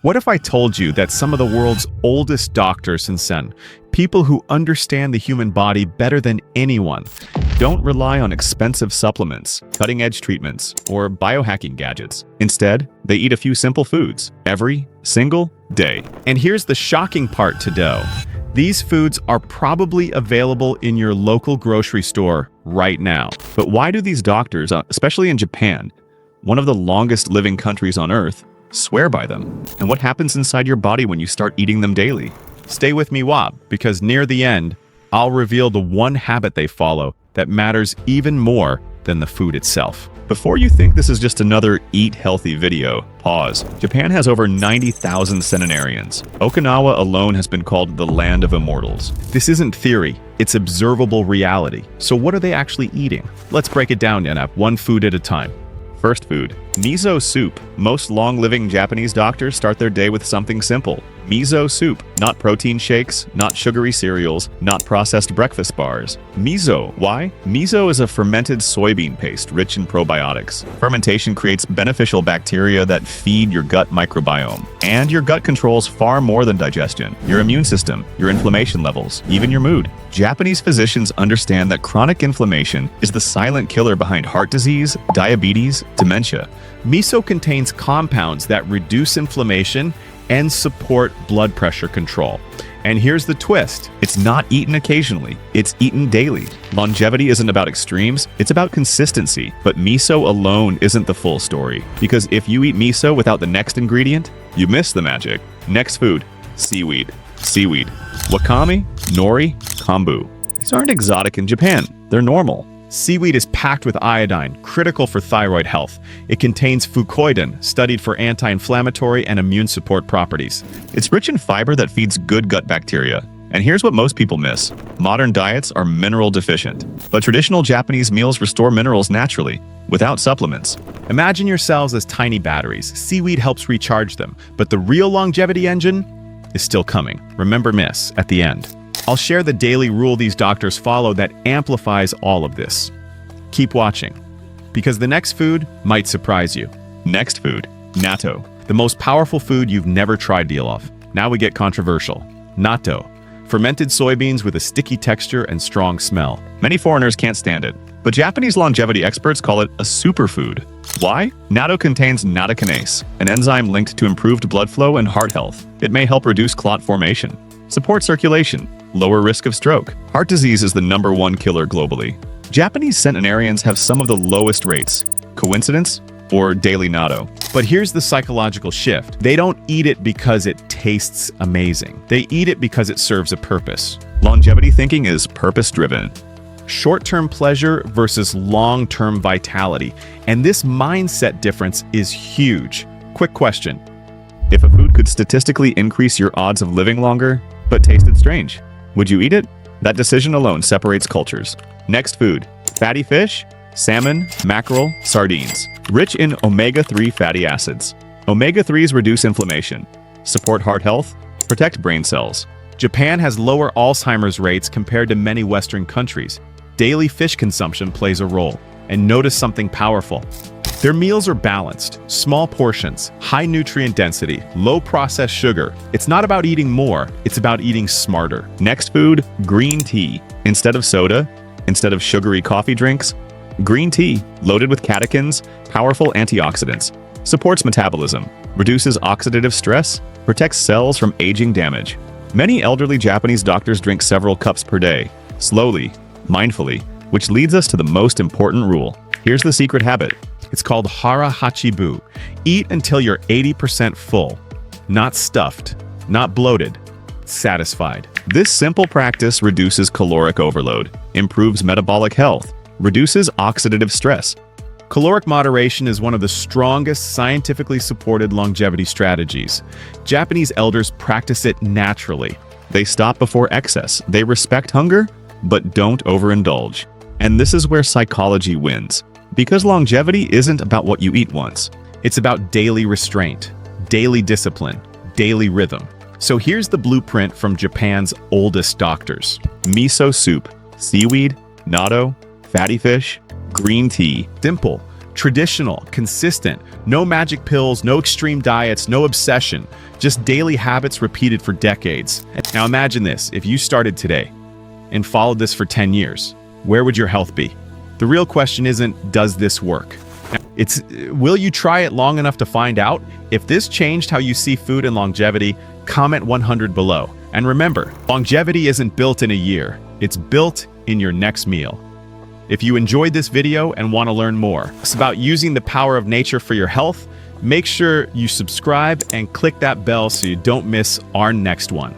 What if I told you that some of the world's oldest doctors and sen, people who understand the human body better than anyone, don't rely on expensive supplements, cutting-edge treatments, or biohacking gadgets. Instead, they eat a few simple foods every single day. And here's the shocking part to know. These foods are probably available in your local grocery store right now. But why do these doctors, especially in Japan, one of the longest living countries on Earth, swear by them? And what happens inside your body when you start eating them daily? Stay with me, Wab, because near the end, I'll reveal the one habit they follow that matters even more than the food itself. Before you think this is just another eat healthy video, pause. Japan has over 90,000 centenarians. Okinawa alone has been called the land of immortals. This isn't theory, it's observable reality. So what are they actually eating? Let's break it down, Yanap, one food at a time. First food, miso soup. Most long-living Japanese doctors start their day with something simple. Miso soup. Not protein shakes, not sugary cereals, not processed breakfast bars. Miso. Why? Miso is a fermented soybean paste rich in probiotics. Fermentation creates beneficial bacteria that feed your gut microbiome. And your gut controls far more than digestion. Your immune system, your inflammation levels, even your mood. Japanese physicians understand that chronic inflammation is the silent killer behind heart disease, diabetes, dementia. Miso contains compounds that reduce inflammation and support blood pressure control. And here's the twist. It's not eaten occasionally, it's eaten daily. Longevity isn't about extremes, it's about consistency. But miso alone isn't the full story. Because if you eat miso without the next ingredient, you miss the magic. Next food, seaweed. Seaweed. Wakame, nori, kombu. These aren't exotic in Japan, they're normal. Seaweed is packed with iodine, critical for thyroid health. It contains fucoidan, studied for anti-inflammatory and immune support properties. It's rich in fiber that feeds good gut bacteria. And here's what most people miss. Modern diets are mineral deficient, but traditional Japanese meals restore minerals naturally, without supplements. Imagine yourselves as tiny batteries. Seaweed helps recharge them, but the real longevity engine is still coming. Remember miss at the end. I'll share the daily rule these doctors follow that amplifies all of this. Keep watching, because the next food might surprise you. Next food, natto. The most powerful food you've never tried, deal off. Now we get controversial. Natto. Fermented soybeans with a sticky texture and strong smell. Many foreigners can't stand it, but Japanese longevity experts call it a superfood. Why? Natto contains nattokinase, an enzyme linked to improved blood flow and heart health. It may help reduce clot formation, support circulation, lower risk of stroke. Heart disease is the #1 killer globally. Japanese centenarians have some of the lowest rates. Coincidence? Or daily natto? But here's the psychological shift. They don't eat it because it tastes amazing. They eat it because it serves a purpose. Longevity thinking is purpose-driven. Short-term pleasure versus long-term vitality. And this mindset difference is huge. Quick question. If a food could statistically increase your odds of living longer, but tasted strange, would you eat it? That decision alone separates cultures. Next food, fatty fish, salmon, mackerel, sardines. Rich in omega-3 fatty acids. Omega-3s reduce inflammation, support heart health, protect brain cells. Japan has lower Alzheimer's rates compared to many Western countries. Daily fish consumption plays a role. And notice something powerful. Their meals are balanced, small portions, high nutrient density, low processed sugar. It's not about eating more, it's about eating smarter. Next food, green tea. Instead of soda, instead of sugary coffee drinks, green tea, loaded with catechins, powerful antioxidants, supports metabolism, reduces oxidative stress, protects cells from aging damage. Many elderly Japanese doctors drink several cups per day, slowly, mindfully, which leads us to the most important rule. Here's the secret habit. It's called Hara Hachi Bu. Eat until you're 80% full. Not stuffed, not bloated, satisfied. This simple practice reduces caloric overload, improves metabolic health, reduces oxidative stress. Caloric moderation is one of the strongest scientifically supported longevity strategies. Japanese elders practice it naturally. They stop before excess. They respect hunger, but don't overindulge. And this is where psychology wins. Because longevity isn't about what you eat once. It's about daily restraint, daily discipline, daily rhythm. So here's the blueprint from Japan's oldest doctors. Miso soup, seaweed, natto, fatty fish, green tea. Simple. Traditional, consistent, no magic pills, no extreme diets, no obsession, just daily habits repeated for decades. Now imagine this, if you started today and followed this for 10 years, where would your health be? The real question isn't, does this work? It's, will you try it long enough to find out? If this changed how you see food and longevity, comment 100 below. And remember, longevity isn't built in a year, it's built in your next meal. If you enjoyed this video and want to learn more about using the power of nature for your health, make sure you subscribe and click that bell so you don't miss our next one.